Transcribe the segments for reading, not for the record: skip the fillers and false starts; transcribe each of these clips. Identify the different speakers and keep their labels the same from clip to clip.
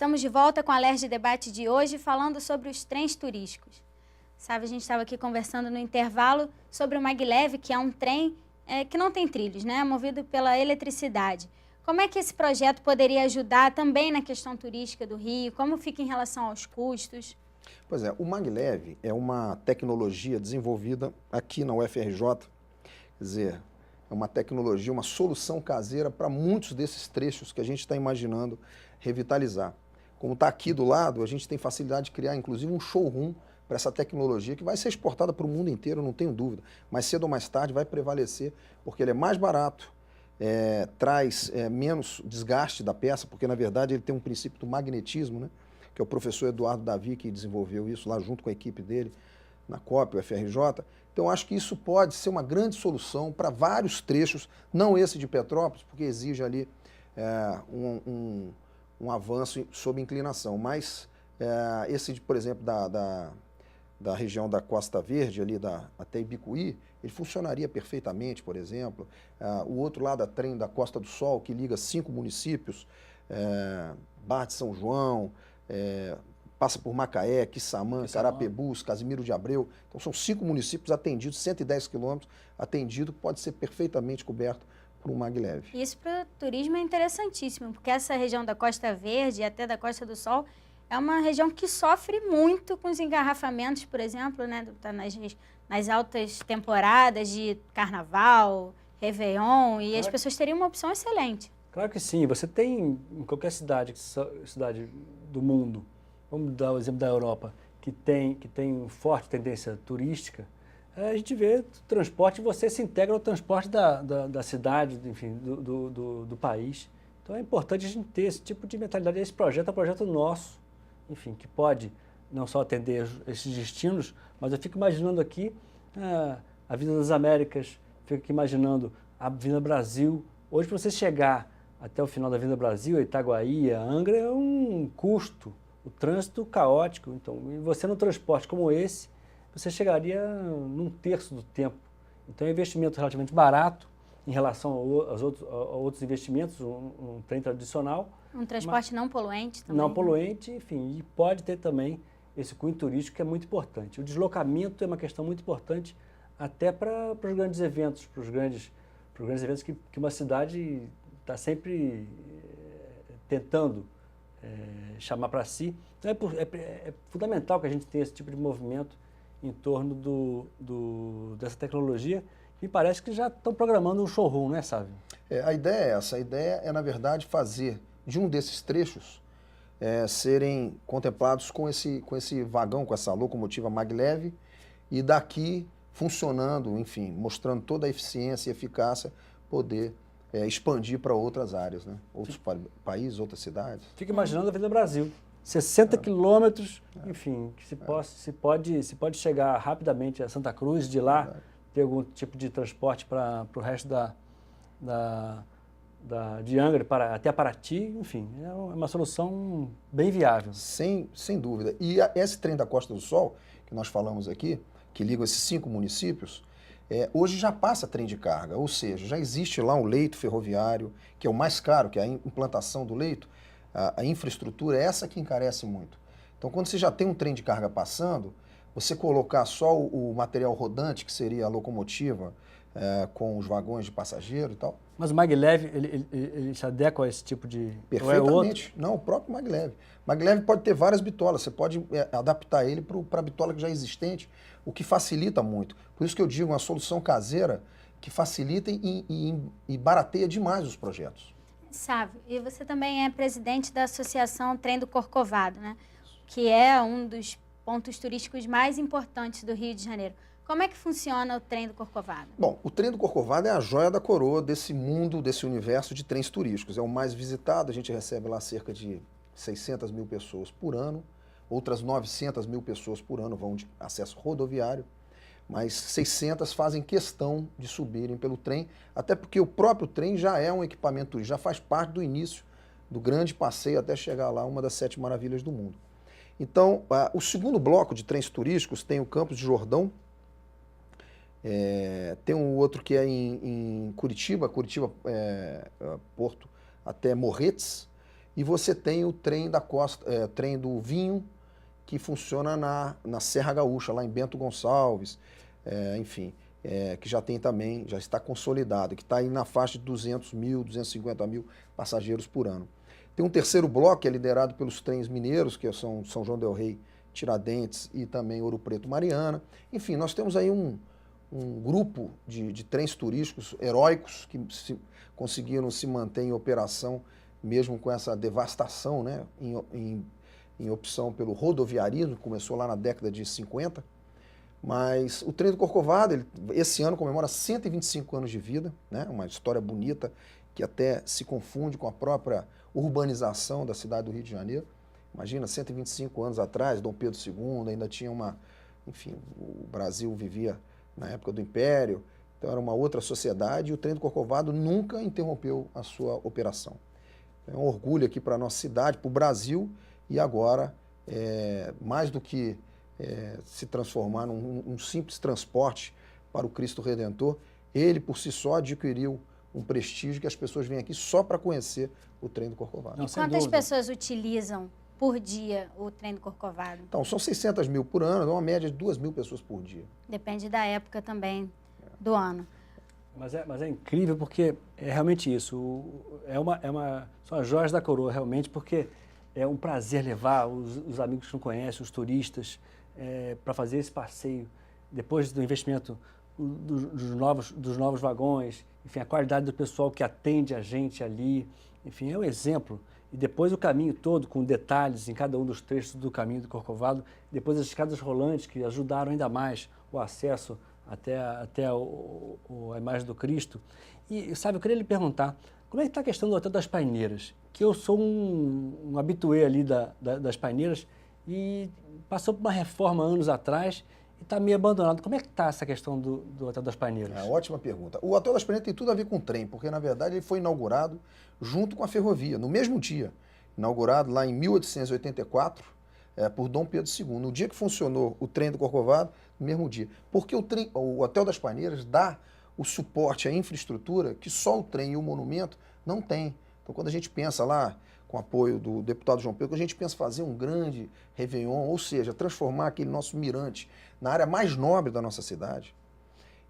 Speaker 1: estamos de volta com o Alerj Debate de hoje, falando sobre os trens turísticos. Sabe, a gente estava aqui conversando no intervalo sobre o Maglev, que é um trem que não tem trilhos, né? Movido pela eletricidade. Como é que esse projeto poderia ajudar também na questão turística do Rio? Como fica em relação aos custos?
Speaker 2: Pois é, o Maglev é uma tecnologia desenvolvida aqui na UFRJ, quer dizer, é uma tecnologia, uma solução caseira para muitos desses trechos que a gente está imaginando revitalizar. Como está aqui do lado, a gente tem facilidade de criar, inclusive, um showroom para essa tecnologia que vai ser exportada para o mundo inteiro, não tenho dúvida. Mas cedo ou mais tarde vai prevalecer, porque ele é mais barato, traz menos desgaste da peça, porque na verdade ele tem um princípio do magnetismo, né? Que é o professor Eduardo Davi que desenvolveu isso lá junto com a equipe dele, na COP, UFRJ. Então, acho que isso pode ser uma grande solução para vários trechos, não esse de Petrópolis, porque exige ali um avanço sob inclinação, mas esse, por exemplo, da região da Costa Verde, ali até Ibicuí, ele funcionaria perfeitamente, por exemplo. O outro lado, a trem da Costa do Sol, que liga 5 municípios, Barra de São João, passa por Macaé, Quissamã, Carapebus, Casimiro de Abreu. Então são 5 municípios atendidos, 110 quilômetros atendido, que pode ser perfeitamente coberto por um Maglev.
Speaker 1: Isso para o turismo é interessantíssimo, porque essa região da Costa Verde e até da Costa do Sol é uma região que sofre muito com os engarrafamentos, por exemplo, né, nas altas temporadas de Carnaval, Réveillon, e as pessoas teriam uma opção excelente.
Speaker 3: Claro que sim. Você tem em qualquer cidade do mundo, vamos dar o exemplo da Europa, que tem forte tendência turística, a gente vê o transporte, você se integra ao transporte da cidade, enfim, do país. Então é importante a gente ter esse tipo de mentalidade. Esse projeto é um projeto nosso, enfim, que pode não só atender esses destinos, mas eu fico imaginando aqui a Avenida das Américas, fico aqui imaginando a Avenida Brasil. Hoje, para você chegar até o final da Avenida Brasil, a Itaguaí, a Angra, é um custo, o trânsito caótico. Então, e você no transporte como esse, você chegaria num terço do tempo. Então, é um investimento relativamente barato em relação a outros investimentos, um trem tradicional.
Speaker 1: Um transporte não poluente também.
Speaker 3: Não poluente, enfim, e pode ter também esse cunho turístico que é muito importante. O deslocamento é uma questão muito importante até para os grandes eventos, para os grandes eventos que uma cidade está sempre tentando chamar para si. Então é fundamental que a gente tenha esse tipo de movimento em torno dessa tecnologia. Me parece que já estão programando um showroom, né, Sávio?
Speaker 2: A ideia é essa. A ideia é, na verdade, fazer de um desses trechos serem contemplados com esse vagão, com essa locomotiva Maglev, e daqui funcionando, enfim, mostrando toda a eficiência e eficácia, poder expandir para outras áreas, né? Outros países, outras cidades.
Speaker 3: Fica imaginando a Avenida Brasil. 60 quilômetros, enfim, que se pode chegar rapidamente a Santa Cruz, de lá ter algum tipo de transporte para o resto de Angra até Paraty, enfim, é uma solução bem viável.
Speaker 2: Sem dúvida. E esse trem da Costa do Sol, que nós falamos aqui, que liga esses 5 municípios, hoje já passa trem de carga, ou seja, já existe lá um leito ferroviário, que é o mais caro, que é a implantação do leito, a infraestrutura é essa que encarece muito. Então, quando você já tem um trem de carga passando, você colocar só o material rodante, que seria a locomotiva, com os vagões de passageiro e tal.
Speaker 3: Mas o Maglev, ele se adequa a esse tipo de...
Speaker 2: Perfeitamente. Não, o próprio Maglev. Maglev pode ter várias bitolas, você pode adaptar ele para a bitola que já é existente, o que facilita muito. Por isso que eu digo, uma solução caseira que facilita e barateia demais os projetos.
Speaker 1: Sávio, e você também é presidente da Associação Trem do Corcovado, né? Que é um dos pontos turísticos mais importantes do Rio de Janeiro. Como é que funciona o Trem do Corcovado?
Speaker 2: Bom, o Trem do Corcovado é a joia da coroa desse mundo, desse universo de trens turísticos. É o mais visitado, a gente recebe lá cerca de 600 mil pessoas por ano, outras 900 mil pessoas por ano vão de acesso rodoviário, mas 600 fazem questão de subirem pelo trem, até porque o próprio trem já é um equipamento turístico, já faz parte do início do grande passeio até chegar lá, uma das 7 maravilhas do mundo. Então, o segundo bloco de trens turísticos tem o Campos de Jordão, tem um outro que é em Curitiba, Porto até Morretes, e você tem o trem da costa, trem do vinho, que funciona na Serra Gaúcha, lá em Bento Gonçalves, enfim, que já tem também, já está consolidado, que está aí na faixa de 200 mil, 250 mil passageiros por ano. Tem um terceiro bloco, que é liderado pelos trens mineiros, que são São João del Rei, Tiradentes e também Ouro Preto, Mariana. Enfim, nós temos aí um grupo de trens turísticos heróicos que conseguiram se manter em operação, mesmo com essa devastação, né, em opção pelo rodoviarismo, que começou lá na década de 50. Mas o trem do Corcovado, esse ano comemora 125 anos de vida, né, uma história bonita que até se confunde com a própria urbanização da cidade do Rio de Janeiro. Imagina, 125 anos atrás, Dom Pedro II ainda tinha enfim, o Brasil vivia na época do Império, então era uma outra sociedade e o trem do Corcovado nunca interrompeu a sua operação. É um orgulho aqui para a nossa cidade, para o Brasil, e agora, mais do que se transformar num simples transporte para o Cristo Redentor, ele por si só adquiriu um prestígio que as pessoas vêm aqui só para conhecer o trem do Corcovado.
Speaker 3: Não,
Speaker 1: E quantas pessoas utilizam por dia o trem do Corcovado?
Speaker 2: Então, são 600 mil por ano, é uma média de 2 mil pessoas por dia.
Speaker 1: Depende da época também do ano.
Speaker 3: Mas é incrível porque é realmente isso. São as joias da coroa, realmente, porque é um prazer levar os amigos que não conhecem, os turistas, para fazer esse passeio. Depois do investimento dos novos vagões, enfim, a qualidade do pessoal que atende a gente ali, enfim, é um exemplo. E depois o caminho todo, com detalhes em cada um dos trechos do caminho do Corcovado, depois as escadas rolantes que ajudaram ainda mais o acesso até a imagem do Cristo. E, sabe, eu queria lhe perguntar, como é que está a questão do Hotel das Paineiras? Que eu sou um habitué ali das Paineiras e passou por uma reforma anos atrás e está meio abandonado. Como é que está essa questão do Hotel das Paineiras?
Speaker 2: Ótima pergunta. O Hotel das Paineiras tem tudo a ver com o trem, porque, na verdade, ele foi inaugurado junto com a ferrovia, no mesmo dia. Inaugurado lá em 1884, por Dom Pedro II. No dia que funcionou o trem do Corcovado, no mesmo dia. Porque o Hotel das Paineiras dá o suporte à infraestrutura que só o trem e o monumento não tem. Então, quando a gente pensa lá, com apoio do deputado João Pedro, a gente pensa fazer um grande Réveillon, ou seja, transformar aquele nosso mirante na área mais nobre da nossa cidade,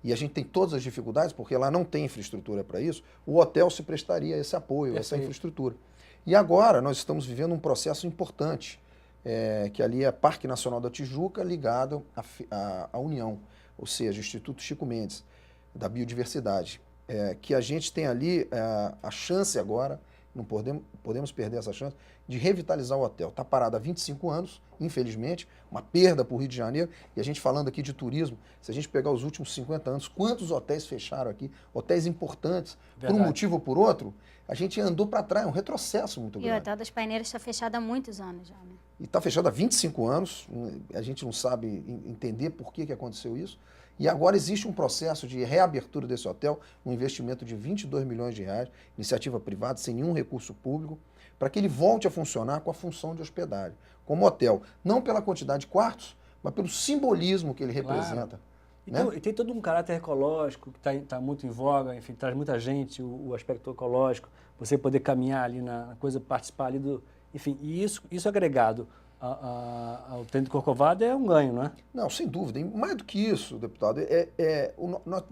Speaker 2: e a gente tem todas as dificuldades, porque lá não tem infraestrutura para isso, o hotel se prestaria a esse apoio, a essa infraestrutura. E agora nós estamos vivendo um processo importante, que ali é Parque Nacional da Tijuca, ligado à União, ou seja, o Instituto Chico Mendes, da Biodiversidade, que a gente tem ali a chance agora, não podemos perder essa chance, de revitalizar o hotel. Está parado há 25 anos, infelizmente, uma perda para o Rio de Janeiro. E a gente falando aqui de turismo, se a gente pegar os últimos 50 anos, quantos hotéis fecharam aqui? Hotéis importantes,
Speaker 3: Verdade.
Speaker 2: por um motivo ou por outro, a gente andou para trás, um retrocesso muito
Speaker 1: E
Speaker 2: grande.
Speaker 1: o Hotel das Paineiras está fechado há muitos anos já, né?
Speaker 2: E está fechado há 25 anos, a gente não sabe entender por que aconteceu isso. E agora existe um processo de reabertura desse hotel, um investimento de 22 milhões de reais, iniciativa privada, sem nenhum recurso público, para que ele volte a funcionar com a função de hospedagem, como hotel. Não pela quantidade de quartos, mas pelo simbolismo que ele representa.
Speaker 3: Claro. E tem todo um caráter ecológico que está muito em voga, enfim, traz muita gente, o aspecto ecológico, você poder caminhar ali na coisa, participar ali do... Enfim, e isso agregado ao trem do Corcovado é um ganho, não é?
Speaker 2: Não, sem dúvida. E mais do que isso, deputado, nós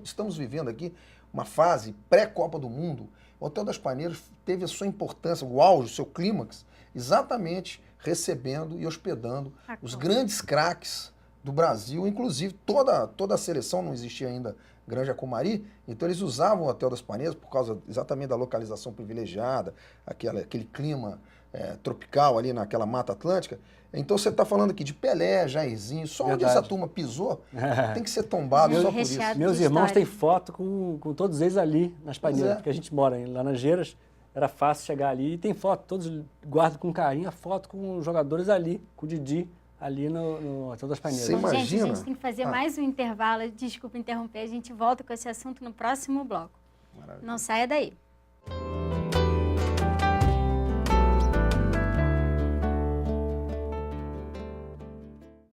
Speaker 2: estamos vivendo aqui uma fase pré-Copa do Mundo. O Hotel das Paineiras teve a sua importância, o auge, o seu clímax, exatamente recebendo e hospedando os grandes craques do Brasil, inclusive toda a seleção, não existia ainda Granja Comari, então eles usavam o Hotel das Paineiras por causa exatamente da localização privilegiada, aquele clima tropical ali naquela Mata Atlântica. Então você está falando aqui de Pelé, Jairzinho, só
Speaker 3: Verdade.
Speaker 2: onde essa turma pisou, tem que ser tombado só por isso.
Speaker 3: Meus irmãos têm foto com todos eles ali nas Paineiras, porque a gente mora em Laranjeiras, era fácil chegar ali e tem foto, todos guardam com carinho a foto com os jogadores ali, com o Didi ali no Hotel das Paineiras.
Speaker 2: Você imagina?
Speaker 1: Gente, a gente tem que fazer mais um intervalo, desculpa interromper, a gente volta com esse assunto no próximo bloco.
Speaker 2: Maravilha.
Speaker 1: Não saia daí.